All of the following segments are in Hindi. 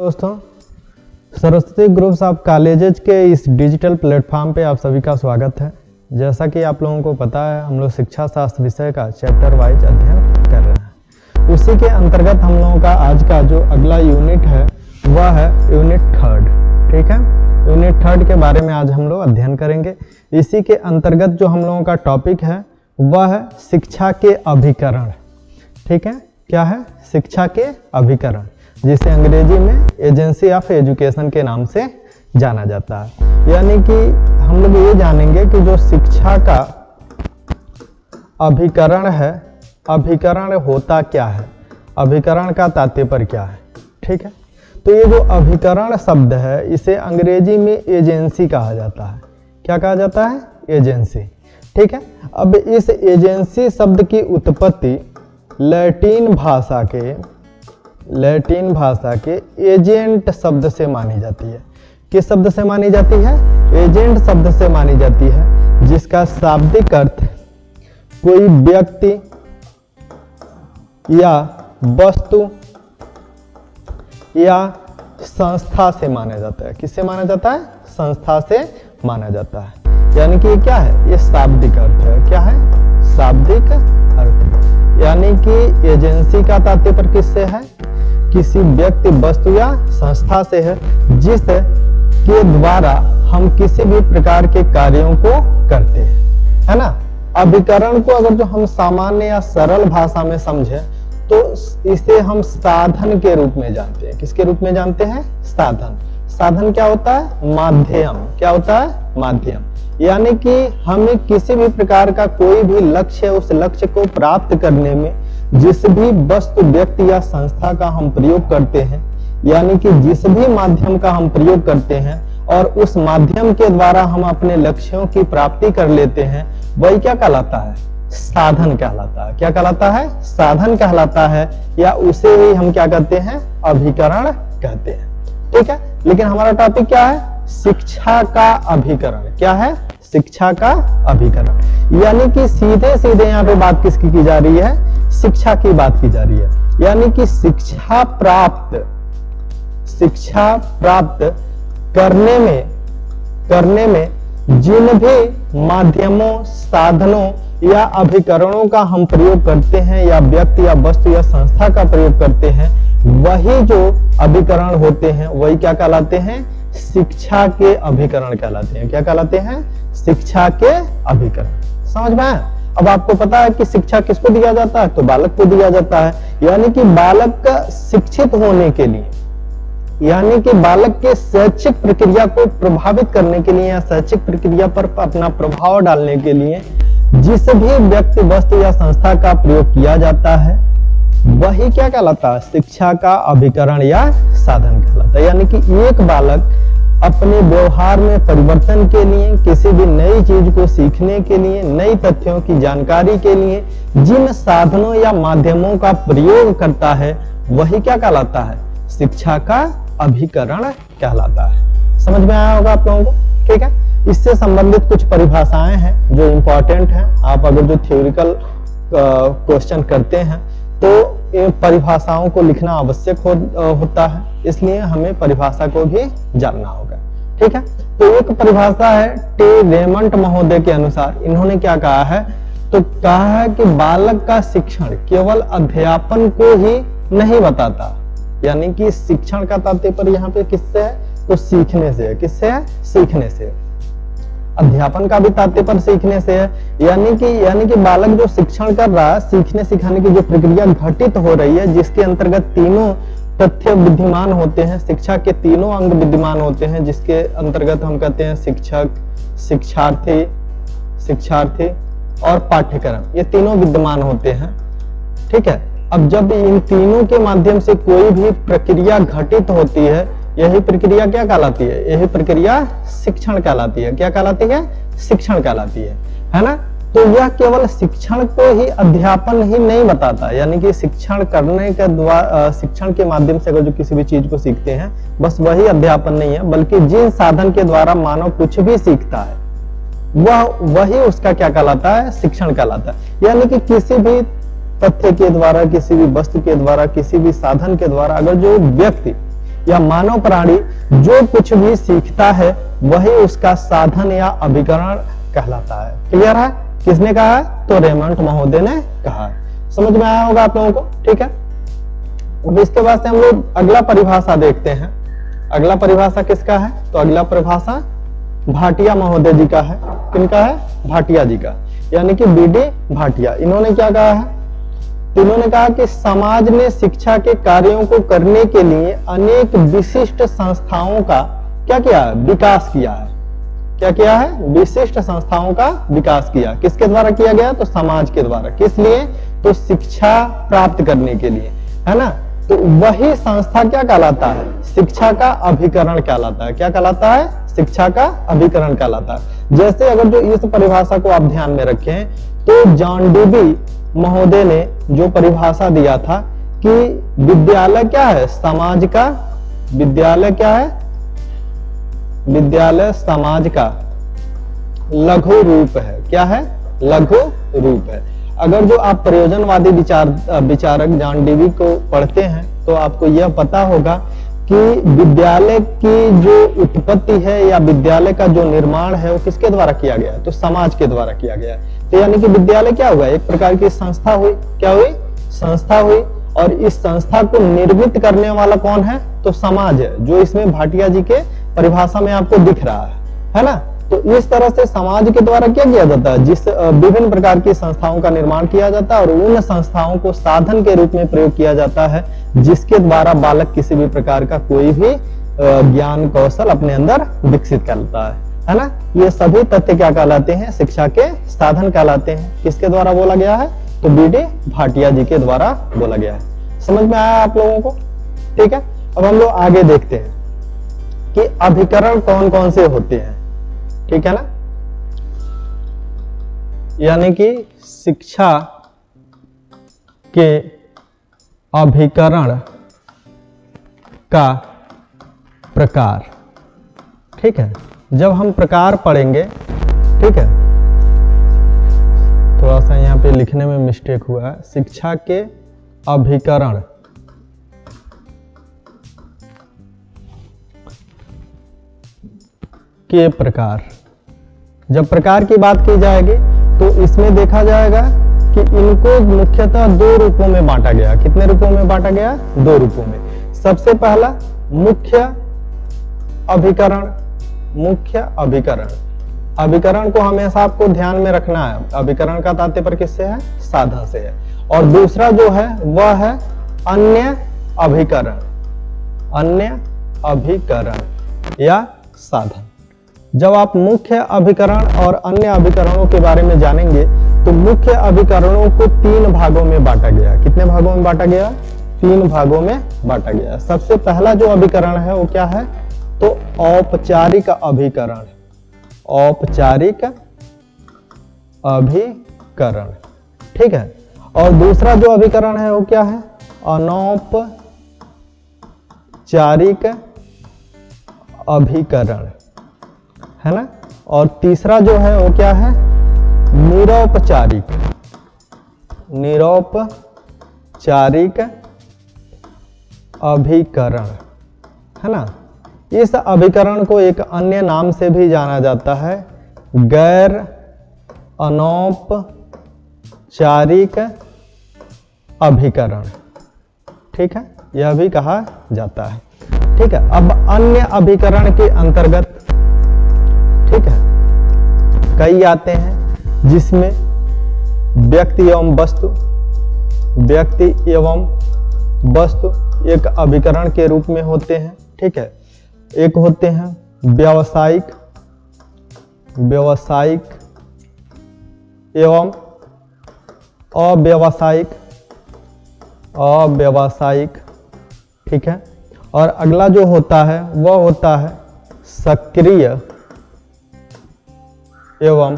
दोस्तों, सरस्वती ग्रुप्स ऑफ कॉलेजेज के इस डिजिटल प्लेटफॉर्म पे आप सभी का स्वागत है। जैसा कि आप लोगों को पता है, हम लोग शिक्षा शास्त्र विषय का चैप्टर वाइज अध्ययन कर रहे हैं। उसी के अंतर्गत हम लोगों का आज का जो अगला यूनिट है वह है यूनिट 3। ठीक है, यूनिट 3 के बारे में आज हम लोग अध्ययन करेंगे। इसी के अंतर्गत जो हम लोगों का टॉपिक है वह है शिक्षा के अभिकरण। ठीक है, क्या है? शिक्षा के अभिकरण, जिसे अंग्रेजी में एजेंसी ऑफ एजुकेशन के नाम से जाना जाता है। यानी कि हम लोग ये जानेंगे कि जो शिक्षा का अभिकरण है, अभिकरण होता क्या है, अभिकरण का तात्पर्य क्या है। ठीक है, तो ये जो अभिकरण शब्द है इसे अंग्रेजी में एजेंसी कहा जाता है। क्या कहा जाता है? एजेंसी। ठीक है, अब इस एजेंसी शब्द की उत्पत्ति लैटिन भाषा के एजेंट शब्द से मानी जाती है। किस शब्द से मानी जाती है? एजेंट शब्द से मानी जाती है, जिसका शाब्दिक अर्थ कोई व्यक्ति या वस्तु या संस्था से माना जाता है। किससे माना जाता है? संस्था से माना जाता है। यानी कि क्या है? ये शाब्दिक अर्थ है। क्या है? शाब्दिक अर्थ। यानी कि एजेंसी का तात्पर्य किससे है? किसी व्यक्ति, वस्तु या संस्था से है, जिस के द्वारा हम किसी भी प्रकार के कार्यों को करते हैं, है ना। अभिकरण को अगर जो हम सामान्य या सरल भाषा में समझे तो इसे हम साधन के रूप में जानते हैं। किसके रूप में जानते हैं? साधन। साधन क्या होता है? माध्यम। क्या होता है? माध्यम। यानी कि हमें किसी भी प्रकार का कोई भी लक्ष्य, उस लक्ष्य को प्राप्त करने में जिस भी वस्तु, व्यक्ति या संस्था का हम प्रयोग करते हैं, यानी कि जिस भी माध्यम का हम प्रयोग करते हैं और उस माध्यम के द्वारा हम अपने लक्ष्यों की प्राप्ति कर लेते हैं, वही क्या कहलाता है? साधन कहलाता है। क्या कहलाता है? साधन कहलाता है, या उसे ही हम क्या कहते हैं? अभिकरण कहते हैं। ठीक है, लेकिन हमारा टॉपिक क्या है? शिक्षा का अभिकरण। क्या है? शिक्षा का अभिकरण। यानी कि सीधे सीधे यहाँ पे बात किसकी की जा रही है? शिक्षा की बात की जा रही है। यानी कि शिक्षा प्राप्त करने में जिन भी माध्यमों, साधनों या अभिकरणों का हम प्रयोग करते हैं, या व्यक्ति या वस्तु या संस्था का प्रयोग करते हैं, वही जो अभिकरण होते हैं वही क्या कहलाते हैं? शिक्षा के अभिकरण कहलाते हैं। क्या कहलाते हैं? शिक्षा के अभिकरण। समझ में आया? अब आपको पता है कि शिक्षा किसको दिया जाता है? तो बालक को दिया जाता है। यानी कि बालक का शिक्षित होने के लिए, यानी कि बालक के शैक्षिक प्रक्रिया को प्रभावित करने के लिए या शैक्षिक प्रक्रिया पर अपना प्रभाव डालने के लिए जिस भी व्यक्ति, वस्तु या संस्था का प्रयोग किया जाता है, वही क्या कहलाता है? शिक्षा का अभिकरण या साधन कहलाता है। यानी कि एक बालक अपने व्यवहार में परिवर्तन के लिए, किसी भी नई चीज को सीखने के लिए, नई तथ्यों की जानकारी के लिए जिन साधनों या माध्यमों का प्रयोग करता है, वही क्या कहलाता है? शिक्षा का अभिकरण कहलाता है। समझ में आया होगा आप लोगों को? ठीक है, इससे संबंधित कुछ परिभाषाएं हैं जो इंपॉर्टेंट हैं। आप अगर जो थ्योरिकल क्वेश्चन करते हैं तो इन परिभाषाओं को लिखना आवश्यक होता है, इसलिए हमें परिभाषा को भी जानना होगा। ठीक है, तो एक परिभाषा है टी रेमंड महोदय के अनुसार। इन्होंने क्या कहा है? तो कहा है कि बालक का शिक्षण केवल अध्यापन को ही नहीं बताता। यानी कि शिक्षण का तात्पर्य यहाँ पे किससे है? तो सीखने से है। किससे है? सीखने से। अध्यापन का भी तात्पर्य सीखने से है। यानी कि बालक जो शिक्षण कर रहा है, सीखने सिखाने की जो प्रक्रिया घटित हो रही है, जिसके अंतर्गत तीनों तथ्य विद्यमान होते हैं, शिक्षा के तीनों अंग विद्यमान होते हैं, जिसके अंतर्गत हम कहते हैं शिक्षक, शिक्षार्थी और पाठ्यक्रम। ये तीनों विद्यमान होते हैं। ठीक है, अब जब इन तीनों के माध्यम से कोई भी प्रक्रिया घटित होती है, यही प्रक्रिया क्या कहलाती है? यही प्रक्रिया शिक्षण कहलाती है। क्या कहलाती है? शिक्षण कहलाती है ना। तो यह केवल शिक्षण को ही, अध्यापन ही नहीं बताता। यानी कि शिक्षण करने के द्वारा, शिक्षण के माध्यम से अगर जो किसी भी चीज को सीखते हैं, बस वही अध्यापन नहीं है, बल्कि जिन साधन के द्वारा मानव कुछ भी सीखता है वही उसका क्या कहलाता है? शिक्षण कहलाता है। यानी कि किसी भी तथ्य के द्वारा, किसी भी वस्तु के द्वारा, किसी भी साधन के द्वारा अगर जो व्यक्ति या मानव प्राणी जो कुछ भी सीखता है वही उसका साधन या अभिकरण कहलाता है। क्लियर है? किसने कहा है? तो रेमंड महोदय ने कहा है। समझ में आया होगा आप लोगों को? ठीक है, अब इसके बाद से हम लोग अगला परिभाषा देखते हैं। अगला परिभाषा किसका है? तो अगला परिभाषा भाटिया महोदय जी का है। किनका है? भाटिया जी का, यानी कि बीडी भाटिया। इन्होंने क्या कहा है? तो इन्होंने कहा कि समाज ने शिक्षा के कार्यों को करने के लिए अनेक विशिष्ट संस्थाओं का क्या किया है? विकास किया है। क्या किया है? विशिष्ट संस्थाओं का विकास किया। किसके द्वारा किया गया? तो समाज के द्वारा। किस लिए? तो शिक्षा प्राप्त करने के लिए, है ना। तो वही संस्था क्या कहलाता है? शिक्षा का अभिकरण कहलाता है। क्या कहलाता है? शिक्षा का अभिकरण कहलाता है। जैसे अगर जो इस परिभाषा को आप ध्यान में रखें तो जॉन डीवी महोदय ने जो परिभाषा दिया था कि विद्यालय क्या है? समाज का, विद्यालय क्या है? विद्यालय समाज का लघु रूप है। क्या है? लघु रूप है। अगर जो आप प्रयोजनवादी विचारक जॉन डीवी को पढ़ते हैं तो आपको यह पता होगा कि विद्यालय की जो उत्पत्ति है या विद्यालय का जो निर्माण है वो किसके द्वारा किया गया है? तो समाज के द्वारा किया गया है। तो यानी कि विद्यालय क्या हुआ? एक प्रकार की संस्था हुई। क्या हुई? संस्था हुई। और इस संस्था को निर्मित करने वाला कौन है? तो समाज है, जो इसमें भाटिया जी के परिभाषा में आपको दिख रहा है ना। तो इस तरह से समाज के द्वारा क्या किया जाता है? जिस विभिन्न प्रकार की संस्थाओं का निर्माण किया जाता है और उन संस्थाओं को साधन के रूप में प्रयोग किया जाता है जिसके द्वारा बालक किसी भी प्रकार का कोई भी ज्ञान कौशल अपने अंदर विकसित करता है ना। ये सभी तथ्य क्या कहलाते हैं? शिक्षा के साधन कहलाते हैं। किसके द्वारा बोला गया है? तो बीडी भाटिया जी के द्वारा बोला गया है। समझ में आया आप लोगों को? ठीक है, अब हम लोग आगे देखते हैं कि अभिकरण कौन कौन से होते हैं। ठीक है ना, यानी कि शिक्षा के अभिकरण का प्रकार। ठीक है, जब हम प्रकार पढ़ेंगे, ठीक है, थोड़ा सा यहाँ पे लिखने में मिस्टेक हुआ है। शिक्षा के अभिकरण के प्रकार। जब प्रकार की बात की जाएगी तो इसमें देखा जाएगा कि इनको मुख्यतः दो रूपों में बांटा गया। कितने रूपों में बांटा गया? दो रूपों में। सबसे पहला मुख्य अभिकरण। मुख्य अभिकरण, अभिकरण को हमेशा आपको ध्यान में रखना है। अभिकरण का तात्पर्य किससे है? साधन से है। और दूसरा जो है वह है अन्य अभिकरण। अन्य अभिकरण या साधन। जब आप मुख्य अभिकरण और अन्य अभिकरणों के बारे में जानेंगे तो मुख्य अभिकरणों को तीन भागों में बांटा गया। कितने भागों में बांटा गया? तीन भागों में बांटा गया। सबसे पहला जो अभिकरण है वो क्या है? तो औपचारिक अभिकरण। औपचारिक अभिकरण, ठीक है। और दूसरा जो अभिकरण है वो क्या है? अनौपचारिक अभिकरण, है ना। और तीसरा जो है वो क्या है? निरौपचारिक। निरौपचारिक अभिकरण, है ना। इस अभिकरण को एक अन्य नाम से भी जाना जाता है, गैर अनौपचारिक अभिकरण। ठीक है, यह भी कहा जाता है। ठीक है, अब अन्य अभिकरण के अंतर्गत, ठीक है, कई आते हैं जिसमें व्यक्ति एवं वस्तु, व्यक्ति एवं वस्तु एक अभिकरण के रूप में होते हैं। ठीक है, एक होते हैं व्यावसायिक, व्यवसायिक एवं अव्यावसायिक, अव्यावसायिक। ठीक है, और अगला जो होता है वह होता है सक्रिय एवं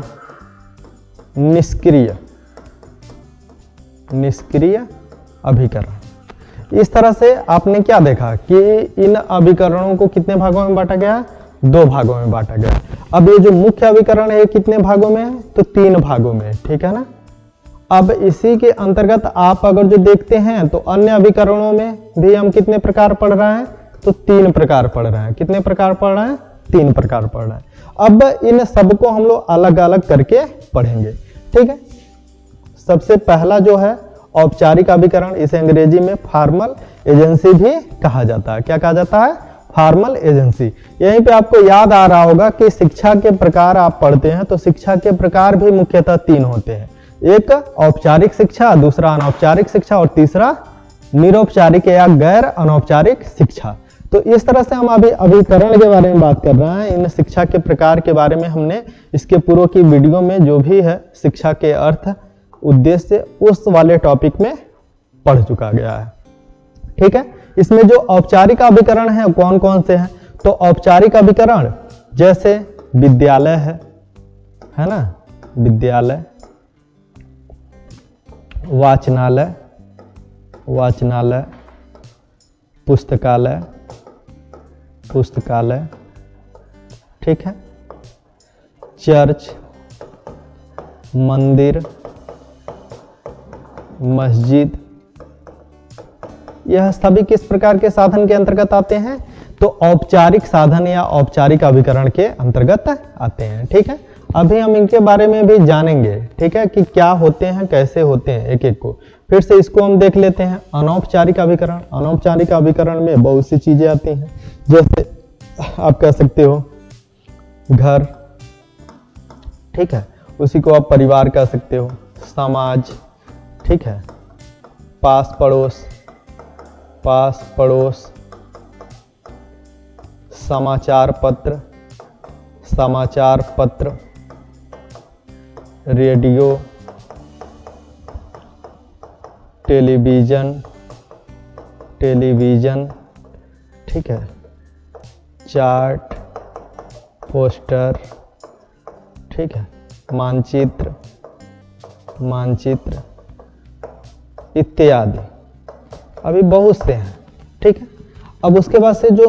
निष्क्रिय, निष्क्रिय अभिकरण। इस तरह से आपने क्या देखा कि इन अभिकरणों को कितने भागों में बांटा गया? दो भागों में बांटा गया। अब ये जो मुख्य अभिकरण है कितने भागों में है? तो तीन भागों में, ठीक है ना। अब इसी के अंतर्गत आप अगर जो देखते हैं तो अन्य अभिकरणों में भी हम कितने प्रकार पढ़ रहे हैं? तो 3 प्रकार पढ़ रहे हैं। कितने प्रकार पढ़ रहे हैं? 3 प्रकार पढ़ रहे हैं। अब इन सबको हम लोग अलग अलग करके पढ़ेंगे, ठीक है। सबसे पहला जो है औपचारिक अभिकरण, इसे अंग्रेजी में फॉर्मल एजेंसी भी कहा जाता है। क्या कहा जाता है? Formal agency. यहीं पे आपको याद आ रहा होगा कि शिक्षा के प्रकार आप पढ़ते हैं तो शिक्षा के प्रकार भी मुख्यतः 3 होते हैं। एक औपचारिक शिक्षा, दूसरा अनौपचारिक शिक्षा और तीसरा निरौपचारिक या गैर अनौपचारिक शिक्षा। तो इस तरह से हम अभी अभिकरण के बारे में बात कर रहे हैं। इन शिक्षा के प्रकार के बारे में हमने इसके पूर्व की वीडियो में जो भी है शिक्षा के अर्थ उद्देश्य उस वाले टॉपिक में पढ़ चुका गया है, ठीक है। इसमें जो औपचारिक अभिकरण है कौन कौन से हैं? तो औपचारिक अभिकरण जैसे विद्यालय है ना, विद्यालय, वाचनालय, वाचनालय, पुस्तकालय, पुस्तकालय, ठीक है, चर्च, मंदिर, मस्जिद, यह सभी किस प्रकार के साधन के अंतर्गत आते हैं? तो औपचारिक साधन या औपचारिक अभिकरण के अंतर्गत आते हैं, ठीक है। अभी हम इनके बारे में भी जानेंगे, ठीक है, कि क्या होते हैं, कैसे होते हैं, एक एक को। फिर से इसको हम देख लेते हैं। अनौपचारिक अभिकरण, अनौपचारिक अभिकरण में बहुत सी चीजें आती हैं, जैसे आप कह सकते हो घर, ठीक है, उसी को आप परिवार कह सकते हो, समाज, ठीक है, पास पड़ोस, पास पड़ोस, समाचार पत्र, समाचार पत्र, रेडियो, टेलीविजन, टेलीविजन, ठीक है, चार्ट, पोस्टर, ठीक है, मानचित्र, मानचित्र इत्यादि। अभी बहुत से हैं, ठीक है। अब उसके बाद से जो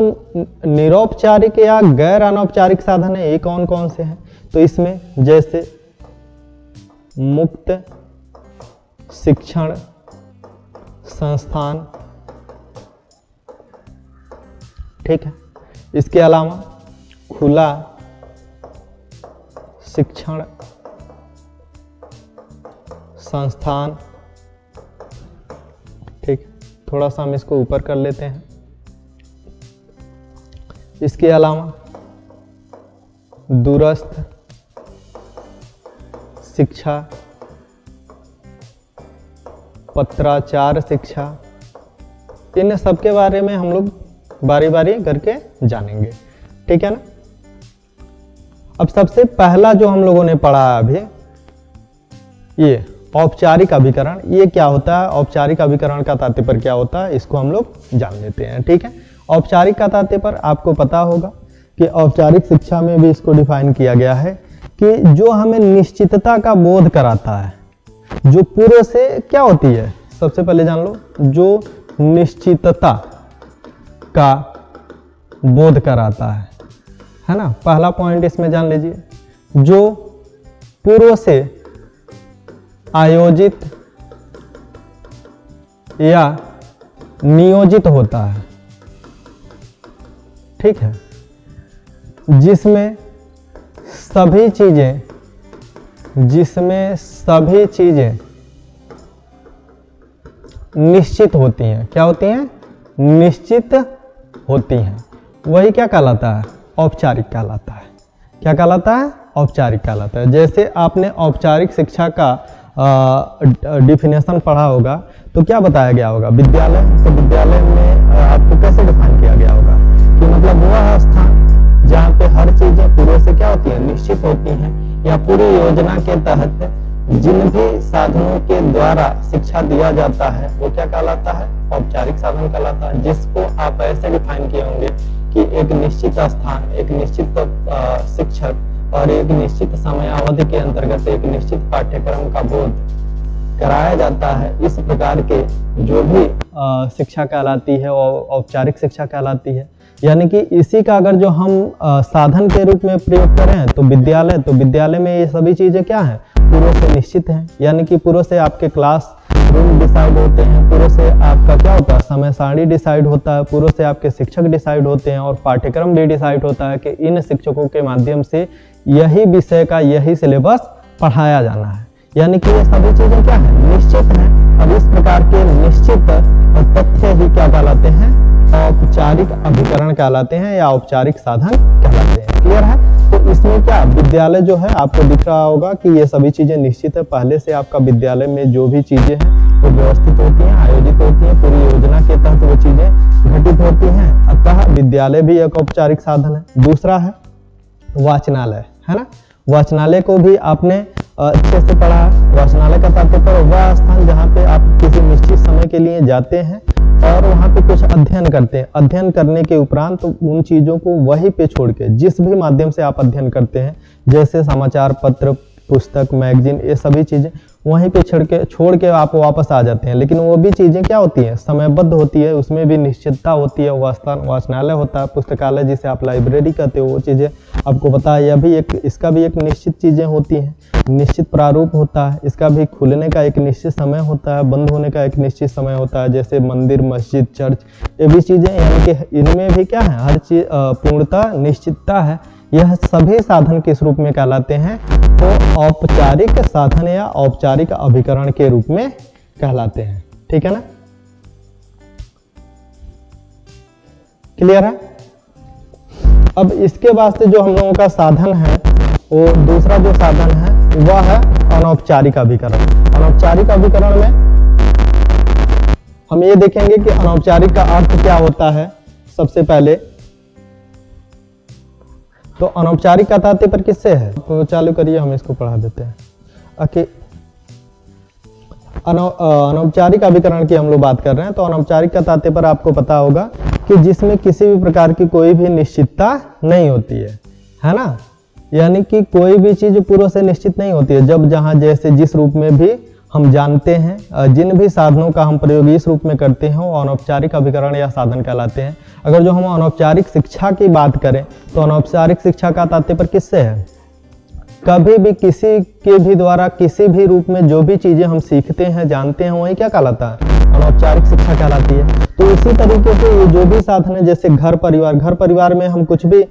निरौपचारिक या गैर अनौपचारिक साधन है, ये कौन कौन से हैं? तो इसमें जैसे मुक्त शिक्षण संस्थान, ठीक है, इसके अलावा खुला शिक्षण संस्थान, ठीक, थोड़ा सा हम इसको ऊपर कर लेते हैं। इसके अलावा दूरस्थ शिक्षा, पत्राचार शिक्षा, इन सब के बारे में हम लोग बारी बारी करके जानेंगे, ठीक है ना। अब सबसे पहला जो हम लोगों ने पढ़ा अभी, ये औपचारिक अभिकरण, ये क्या होता है? औपचारिक अभिकरण का तात्पर्य क्या होता है, इसको हम लोग जान लेते हैं, ठीक है। औपचारिक का तात्पर्य आपको पता होगा कि औपचारिक शिक्षा में भी इसको डिफाइन किया गया है कि जो हमें निश्चितता का बोध कराता है, जो पूर्व से क्या होती है, सबसे पहले जान लो, जो निश्चितता का बोध कराता है ना। पहला पॉइंट इसमें जान लीजिए, जो पूर्व से आयोजित या नियोजित होता है, ठीक है, जिसमें सभी चीजें निश्चित होती हैं। क्या होती हैं? निश्चित होती हैं। वही क्या कहलाता है? औपचारिक कहलाता है। क्या कहलाता है? औपचारिक कहलाता है। जैसे आपने औपचारिक शिक्षा का डिफिनेशन पढ़ा होगा तो क्या बताया गया होगा? विद्यालय। तो विद्यालय में आपको कैसे डिफाइन किया गया होगा कि मतलब वह स्थान जहाँ पे हर चीजें पूर्व से क्या होती है, निश्चित होती हैं, या पूरी योजना के तहत जिन भी साधनों के द्वारा शिक्षा दिया जाता है वो क्या कहलाता है? औपचारिक साधन कहलाता है। जिसको आप ऐसे डिफाइन किए होंगे कि एक निश्चित स्थान, एक निश्चित शिक्षक और एक निश्चित समयावधि के अंतर्गत एक निश्चित पाठ्यक्रम का बोध कराया जाता है। इस प्रकार के जो भी शिक्षा कहलाती है औपचारिक शिक्षा कहलाती है। यानी कि इसी का अगर जो हम साधन के रूप में प्रयोग करें तो विद्यालय में ये सभी चीजें क्या हैं? पूर्व से निश्चित हैं। यानी कि पूर्व से आपके क्लास रूम डिसाइड होते हैं, पूर्व से आपका क्या होता है, समय सारणी डिसाइड होता है, पूर्व से आपके शिक्षक डिसाइड होते हैं और पाठ्यक्रम भी डिसाइड होता है कि इन शिक्षकों के माध्यम से यही विषय का यही सिलेबस पढ़ाया जाना है। यानी कि ये सभी चीजें क्या है, निश्चित है। अब इस प्रकार के निश्चित तथ्य ही क्या कहलाते हैं, औपचारिक अभिकरण कहलाते हैं या औपचारिक साधन कहलाते हैं। क्लियर है? तो इसमें क्या विद्यालय जो है आपको दिख रहा होगा कि ये सभी चीजें निश्चित है। पहले से आपका विद्यालय में जो भी चीजें हैं वो व्यवस्थित होती हैं, आयोजित होती हैं, पूरी योजना के तहत वो चीजें घटित होती हैं। अतः विद्यालय भी एक औपचारिक साधन है। दूसरा है वाचनालय, है ना। वाचनालय को भी आपने अच्छे से पढ़ा है। वाचनालय का तात्पर्य वह स्थान जहाँ पे आप किसी निश्चित समय के लिए जाते हैं और वहाँ पे कुछ अध्ययन करते हैं। अध्ययन करने के उपरांत उन चीज़ों को वहीं पे छोड़ के, जिस भी माध्यम से आप अध्ययन करते हैं, जैसे समाचार पत्र, पुस्तक, मैगजीन, ये सभी चीज़ें वहीं पे छोड़ के आप वापस आ जाते हैं। लेकिन वो भी चीज़ें क्या होती हैं, समयबद्ध होती है, उसमें भी निश्चितता होती है। वह स्थान वाचनालय होता है, पुस्तकालय जिसे आप लाइब्रेरी कहते हो, वो चीज़ें आपको पता है। यह भी इसका भी एक निश्चित चीज़ें होती हैं, निश्चित प्रारूप होता है। इसका भी खुलने का एक निश्चित समय होता है, बंद होने का एक निश्चित समय होता है, जैसे मंदिर, मस्जिद, चर्च, ये भी चीज़ें, यानी कि इनमें भी क्या है, हर चीज पूर्णता, निश्चितता है। यह सभी साधन किस रूप में कहलाते हैं, तो औपचारिक साधन या औपचारिक अभिकरण के रूप में कहलाते हैं। ठीक है ना, क्लियर है? अब इसके वास्ते जो हम लोगों का साधन है, वो दूसरा जो साधन है वह है अनौपचारिक अभिकरण। अनौपचारिक अभिकरण में हम ये देखेंगे कि अनौपचारिक का अर्थ क्या होता है। सबसे पहले तो अनौपचारिक का तात्पर्य किससे है, तो चालू करिए, हम इसको पढ़ा देते हैं। अनौपचारिक अभिकरण की हम लोग बात कर रहे हैं, तो अनौपचारिक का तात्पर्य आपको पता होगा कि जिसमें किसी भी प्रकार की कोई भी निश्चितता नहीं होती है ना। यानी कि कोई भी चीज पूर्व से निश्चित नहीं होती है। जब जहां जैसे जिस रूप में भी हम जानते हैं, जिन भी साधनों का हम प्रयोग इस रूप में करते हैं, वो अनौपचारिक अभिकरण या साधन कहलाते हैं। अगर जो हम अनौपचारिक शिक्षा की बात करें, तो अनौपचारिक शिक्षा का तात्पर्य किससे है, कभी भी किसी के भी द्वारा किसी भी रूप में जो भी चीजें हम सीखते हैं, जानते हैं, वही क्या कहलाता है, अनौपचारिक शिक्षा कहलाती है। तो इसी तरीके से ये जो भी साधन है, जैसे घर परिवार में हम कुछ भी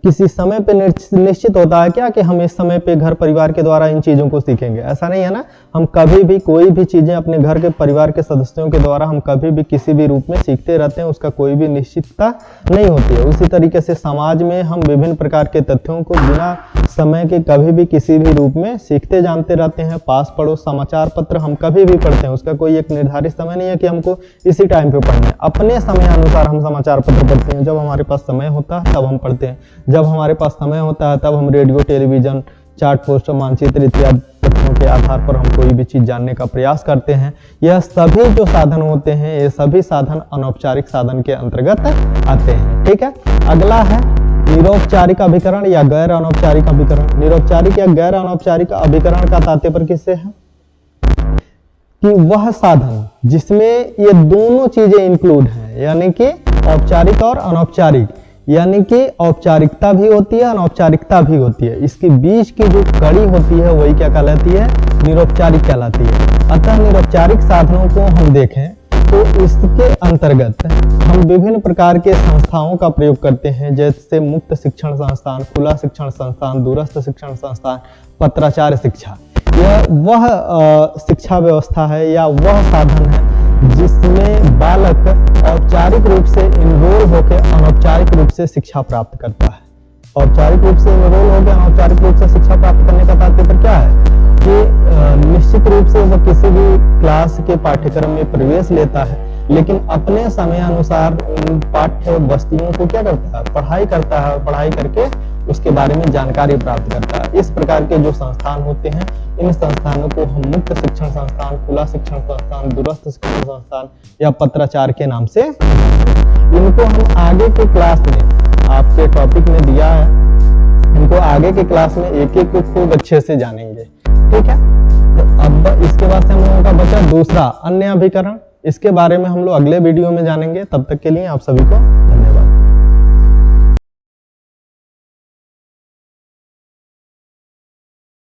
किसी समय पे निश्चित होता है क्या कि हम इस समय पे घर परिवार के द्वारा इन चीज़ों को सीखेंगे, ऐसा नहीं है ना। हम कभी भी कोई भी चीज़ें अपने घर के परिवार के सदस्यों के द्वारा हम कभी भी किसी भी रूप में सीखते रहते हैं, उसका कोई भी निश्चितता नहीं होती है। उसी तरीके से समाज में हम विभिन्न प्रकार के तथ्यों को बिना समय के कभी भी किसी भी रूप में सीखते जानते रहते हैं। पास पड़ोस समाचार पत्र हम कभी भी पढ़ते हैं, उसका कोई एक निर्धारित समय नहीं है कि हमको इसी टाइम पे पढ़ना है। अपने समय अनुसार हम समाचार पत्र पढ़ते हैं। जब हमारे पास समय होता है तब हम पढ़ते हैं, जब हमारे पास समय होता है तब हम रेडियो, टेलीविजन, चार्ट, पोस्टर, मानचित्र इत्यादि तथ्यों के आधार पर हम कोई भी चीज जानने का प्रयास करते हैं। यह सभी जो साधन होते हैं, ये सभी साधन अनौपचारिक साधन के अंतर्गत आते हैं। ठीक है, अगला है निरौपचारिक अभिकरण या गैर अनौपचारिक अभिकरण। निरौपचारिक या गैर अनौपचारिक अभिकरण का तात्पर्य किससे है कि वह साधन जिसमें ये दोनों चीजें इंक्लूड हैं, यानी कि औपचारिक और अनौपचारिक, यानी कि औपचारिकता भी होती है, अनौपचारिकता भी होती है। इसके बीच की जो कड़ी होती है वही क्या कहलाती है, निरौपचारिक कहलाती है। अतः निरौपचारिक साधनों को हम देखें तो इसके अंतर्गत हम विभिन्न प्रकार के संस्थाओं का प्रयोग करते हैं, जैसे मुक्त शिक्षण संस्थान, खुला शिक्षण संस्थान, दूरस्थ शिक्षण संस्थान, पत्राचार शिक्षा। यह वह शिक्षा व्यवस्था है या वह साधन है जिसमें बालक औपचारिक रूप से इनरोल होकर अनौपचारिक रूप से शिक्षा प्राप्त करता है। औपचारिक रूप से इनरोल होकर अनौपचारिक रूप से शिक्षा प्राप्त करने का तात्पर्य क्या है कि निश्चित रूप से वह किसी भी क्लास के पाठ्यक्रम में प्रवेश लेता है, लेकिन अपने समय अनुसार उन पाठ्य वस्तुओं को क्या करता है, पढ़ाई करता है, और पढ़ाई करके उसके बारे में जानकारी प्राप्त करता है। इस प्रकार के जो संस्थान होते हैं, इन संस्थानों को हम मुक्त शिक्षण संस्थान, खुला शिक्षण संस्थान, दूरस्थ शिक्षण संस्थान या पत्राचार के नाम से, इनको हम आगे के क्लास में आपके टॉपिक में दिया है, इनको आगे के क्लास में एक एक को खूब अच्छे से जानेंगे। ठीक है, तो अब इसके बाद से हम लोगों का बचा दूसरा अन्य अभिकरण। इसके बारे में हम लोग अगले वीडियो में जानेंगे। तब तक के लिए आप सभी को